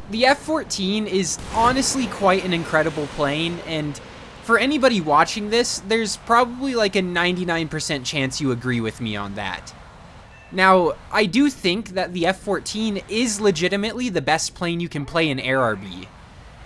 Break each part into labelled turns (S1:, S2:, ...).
S1: The F-14 is honestly quite an incredible plane, and for anybody watching this, there's probably like a 99% chance you agree with me on that. Now, I do think that the F-14 is legitimately the best plane you can play in AirRB.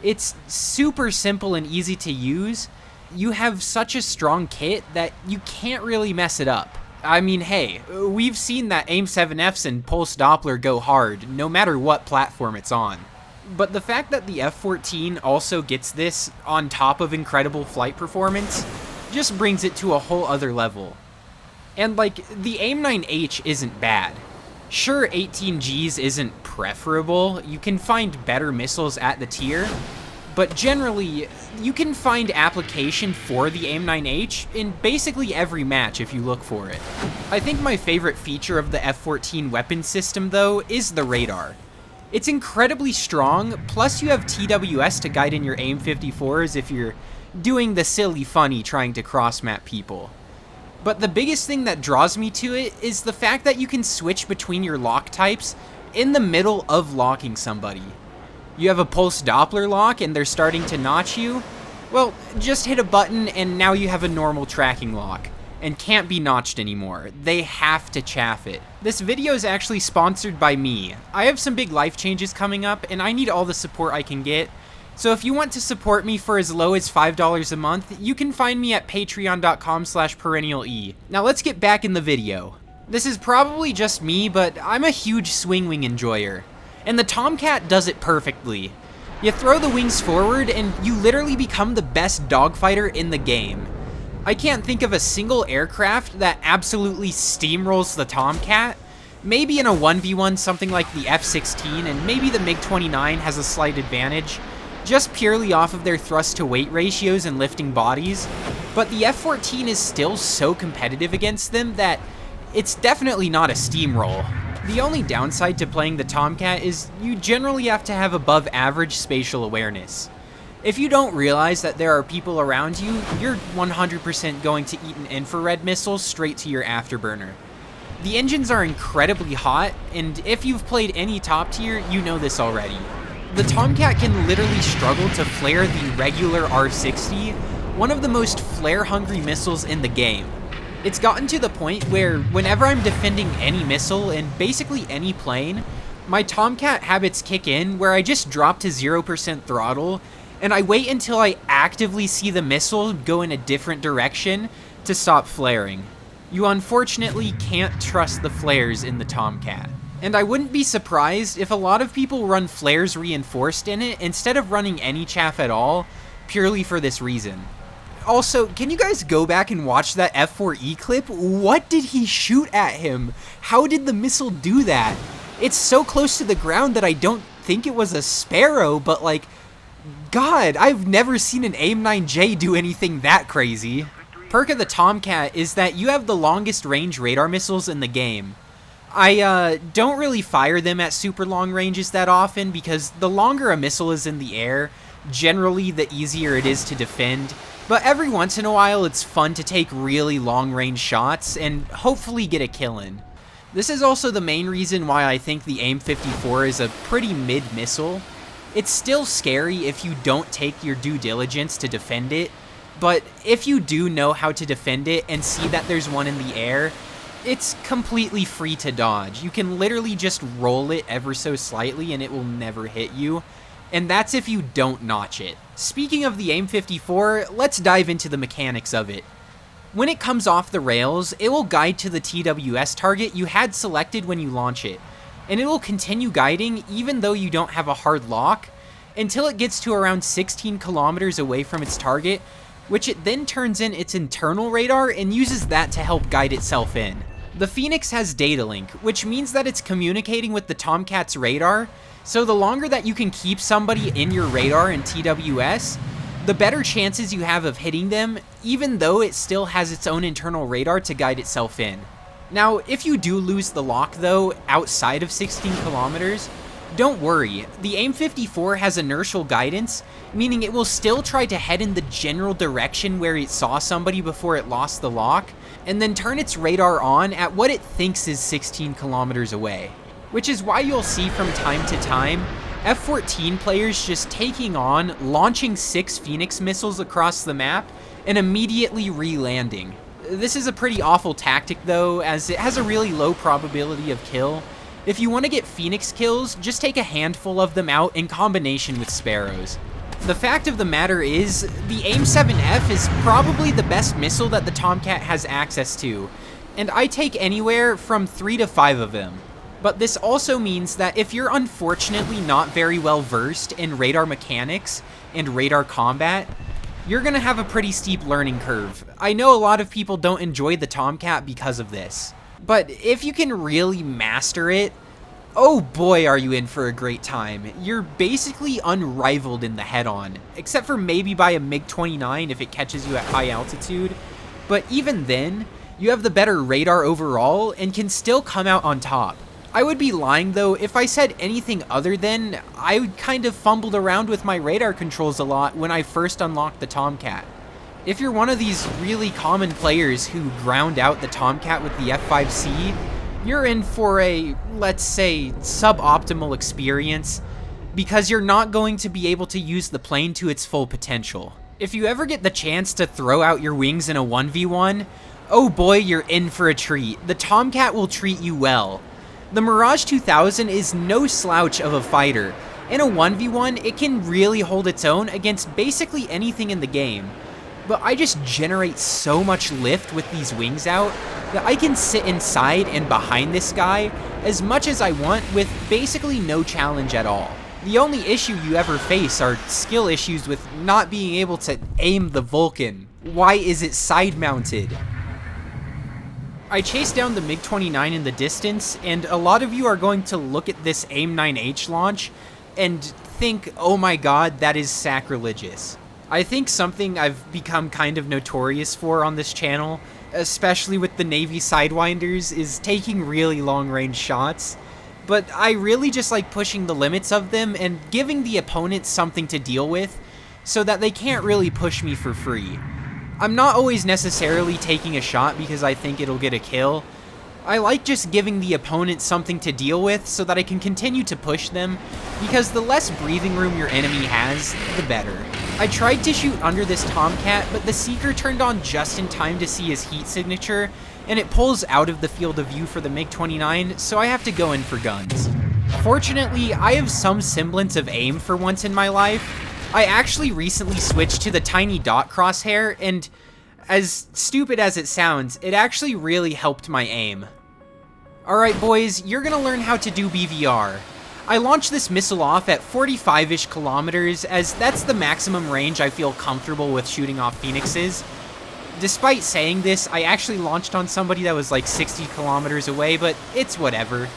S1: It's super simple and easy to use. You have such a strong kit that you can't really mess it up. I mean, hey, we've seen that AIM-7Fs and Pulse Doppler go hard, no matter what platform it's on. But the fact that the F-14 also gets this on top of incredible flight performance just brings it to a whole other level. And like, the AIM-9H isn't bad. Sure, 18Gs isn't preferable, you can find better missiles at the tier, but generally, you can find application for the AIM-9H in basically every match if you look for it. I think my favorite feature of the F-14 weapon system, though, is the radar. It's incredibly strong, plus you have TWS to guide in your AIM-54s if you're doing the silly funny trying to cross-map people. But the biggest thing that draws me to it is the fact that you can switch between your lock types in the middle of locking somebody. You have a Pulse Doppler lock and they're starting to notch you? Well, just hit a button and now you have a normal tracking lock, and can't be notched anymore. They have to chaff it. This video is actually sponsored by me. I have some big life changes coming up and I need all the support I can get. So if you want to support me for as low as $5 a month, you can find me at patreon.com/perenniale. Now let's get back in the video. This is probably just me, but I'm a huge swing wing enjoyer. And the Tomcat does it perfectly. You throw the wings forward and you literally become the best dogfighter in the game. I can't think of a single aircraft that absolutely steamrolls the Tomcat. Maybe in a 1v1 something like the F-16, and maybe the MiG-29 has a slight advantage, just purely off of their thrust to weight ratios and lifting bodies, but the F-14 is still so competitive against them that it's definitely not a steamroll. The only downside to playing the Tomcat is you generally have to have above average spatial awareness. If you don't realize that there are people around you, you're 100% going to eat an infrared missile straight to your afterburner. The engines are incredibly hot, and if you've played any top tier, you know this already. The Tomcat can literally struggle to flare the regular R-60, one of the most flare-hungry missiles in the game. It's gotten to the point where whenever I'm defending any missile in basically any plane, my Tomcat habits kick in where I just drop to 0% throttle, and I wait until I actively see the missile go in a different direction to stop flaring. You unfortunately can't trust the flares in the Tomcat. And I wouldn't be surprised if a lot of people run flares reinforced in it instead of running any chaff at all, purely for this reason. Also, can you guys go back and watch that F4E clip? What did he shoot at him? How did the missile do that? It's so close to the ground that I don't think it was a Sparrow, but like, God, I've never seen an AIM-9J do anything that crazy. Perk of the Tomcat is that you have the longest range radar missiles in the game. I don't really fire them at super long ranges that often because the longer a missile is in the air, generally the easier it is to defend, but every once in a while it's fun to take really long range shots and hopefully get a kill in. This is also the main reason why I think the AIM-54 is a pretty mid missile. It's still scary if you don't take your due diligence to defend it, but if you do know how to defend it and see that there's one in the air, it's completely free to dodge. You can literally just roll it ever so slightly and it will never hit you. And that's if you don't notch it. Speaking of the AIM-54, let's dive into the mechanics of it. When it comes off the rails, it will guide to the TWS target you had selected when you launch it. And it will continue guiding even though you don't have a hard lock, until it gets to around 16 kilometers away from its target, which it then turns in its internal radar and uses that to help guide itself in. The Phoenix has data link, which means that it's communicating with the Tomcat's radar, so the longer that you can keep somebody in your radar in TWS, the better chances you have of hitting them, even though it still has its own internal radar to guide itself in. Now, if you do lose the lock though, outside of 16 kilometers, don't worry, the AIM-54 has inertial guidance, meaning it will still try to head in the general direction where it saw somebody before it lost the lock, and then turn its radar on at what it thinks is 16 kilometers away. Which is why you'll see from time to time, F-14 players just taking on, launching 6 Phoenix missiles across the map, and immediately re-landing. This is a pretty awful tactic though, as it has a really low probability of kill. If you want to get Phoenix kills, just take a handful of them out in combination with Sparrows. The fact of the matter is, the AIM-7F is probably the best missile that the Tomcat has access to, and I take anywhere from 3 to 5 of them. But this also means that if you're unfortunately not very well versed in radar mechanics and radar combat, you're gonna have a pretty steep learning curve. I know a lot of people don't enjoy the Tomcat because of this, but if you can really master it, oh boy are you in for a great time. You're basically unrivaled in the head-on, except for maybe by a MiG-29 if it catches you at high altitude, but even then, you have the better radar overall and can still come out on top. I would be lying though if I said anything other than I kind of fumbled around with my radar controls a lot when I first unlocked the Tomcat. If you're one of these really common players who ground out the Tomcat with the F5C, you're in for a, let's say, suboptimal experience because you're not going to be able to use the plane to its full potential. If you ever get the chance to throw out your wings in a 1v1, oh boy, you're in for a treat. The Tomcat will treat you well. The Mirage 2000 is no slouch of a fighter. In a 1v1, it can really hold its own against basically anything in the game. But I just generate so much lift with these wings out that I can sit inside and behind this guy as much as I want with basically no challenge at all. The only issue you ever face are skill issues with not being able to aim the Vulcan. Why is it side mounted? I chased down the MiG-29 in the distance, and a lot of you are going to look at this AIM-9H launch and think, oh my god, that is sacrilegious. I think something I've become kind of notorious for on this channel, especially with the Navy Sidewinders, is taking really long-range shots, but I really just like pushing the limits of them and giving the opponent something to deal with so that they can't really push me for free. I'm not always necessarily taking a shot because I think it'll get a kill. I like just giving the opponent something to deal with so that I can continue to push them, because the less breathing room your enemy has, the better. I tried to shoot under this Tomcat, but the Seeker turned on just in time to see his heat signature, and it pulls out of the field of view for the MiG-29, so I have to go in for guns. Fortunately, I have some semblance of aim for once in my life. I actually recently switched to the tiny dot crosshair, and as stupid as it sounds, it actually really helped my aim. Alright boys, you're gonna learn how to do BVR. I launched this missile off at 45-ish kilometers, as that's the maximum range I feel comfortable with shooting off Phoenixes. Despite saying this, I actually launched on somebody that was like 60 kilometers away, but it's whatever.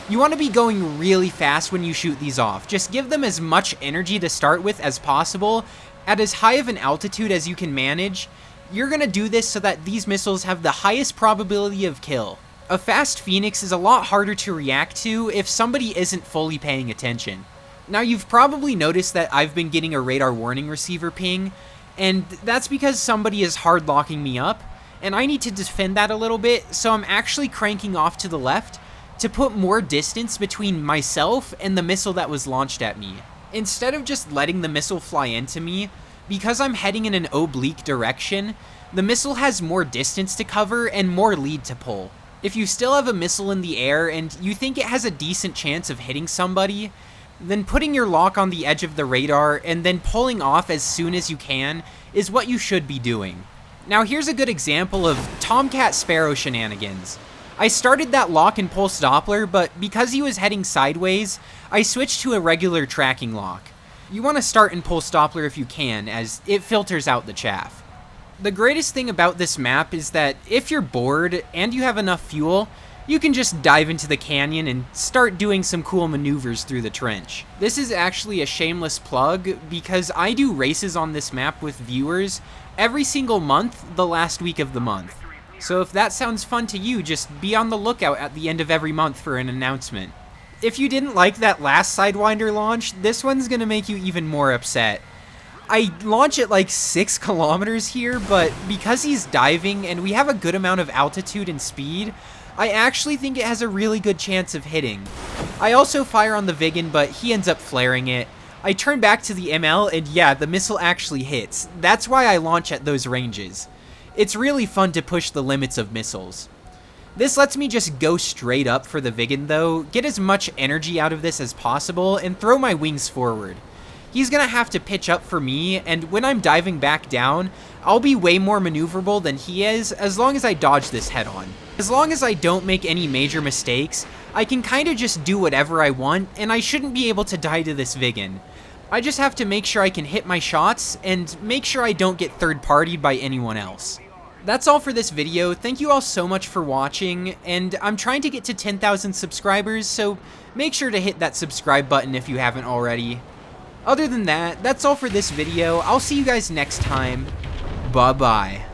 S1: You want to be going really fast when you shoot these off. Just give them as much energy to start with as possible, at as high of an altitude as you can manage. You're going to do this so that these missiles have the highest probability of kill. A fast Phoenix is a lot harder to react to if somebody isn't fully paying attention. Now you've probably noticed that I've been getting a radar warning receiver ping, and that's because somebody is hard locking me up, and I need to defend that a little bit, so I'm actually cranking off to the left to put more distance between myself and the missile that was launched at me. Instead of just letting the missile fly into me, because I'm heading in an oblique direction, the missile has more distance to cover and more lead to pull. If you still have a missile in the air and you think it has a decent chance of hitting somebody, then putting your lock on the edge of the radar and then pulling off as soon as you can is what you should be doing. Now here's a good example of Tomcat Sparrow shenanigans. I started that lock and pulse Doppler, but because he was heading sideways, I switched to a regular tracking lock. You want to start and pulse Doppler if you can, as it filters out the chaff. The greatest thing about this map is that if you're bored and you have enough fuel, you can just dive into the canyon and start doing some cool maneuvers through the trench. This is actually a shameless plug because I do races on this map with viewers every single month, the last week of the month. So if that sounds fun to you, just be on the lookout at the end of every month for an announcement. If you didn't like that last Sidewinder launch, this one's gonna make you even more upset. I launch at like 6 kilometers here, but because he's diving and we have a good amount of altitude and speed, I actually think it has a really good chance of hitting. I also fire on the Viggen, but he ends up flaring it. I turn back to the ML, and yeah, the missile actually hits. That's why I launch at those ranges. It's really fun to push the limits of missiles. This lets me just go straight up for the Viggen though, get as much energy out of this as possible, and throw my wings forward. He's gonna have to pitch up for me, and when I'm diving back down, I'll be way more maneuverable than he is as long as I dodge this head on. As long as I don't make any major mistakes, I can kinda just do whatever I want, and I shouldn't be able to die to this Viggen. I just have to make sure I can hit my shots, and make sure I don't get third-partied by anyone else. That's all for this video. Thank you all so much for watching, and I'm trying to get to 10,000 subscribers, so make sure to hit that subscribe button if you haven't already. Other than that, that's all for this video. I'll see you guys next time. Bye-bye.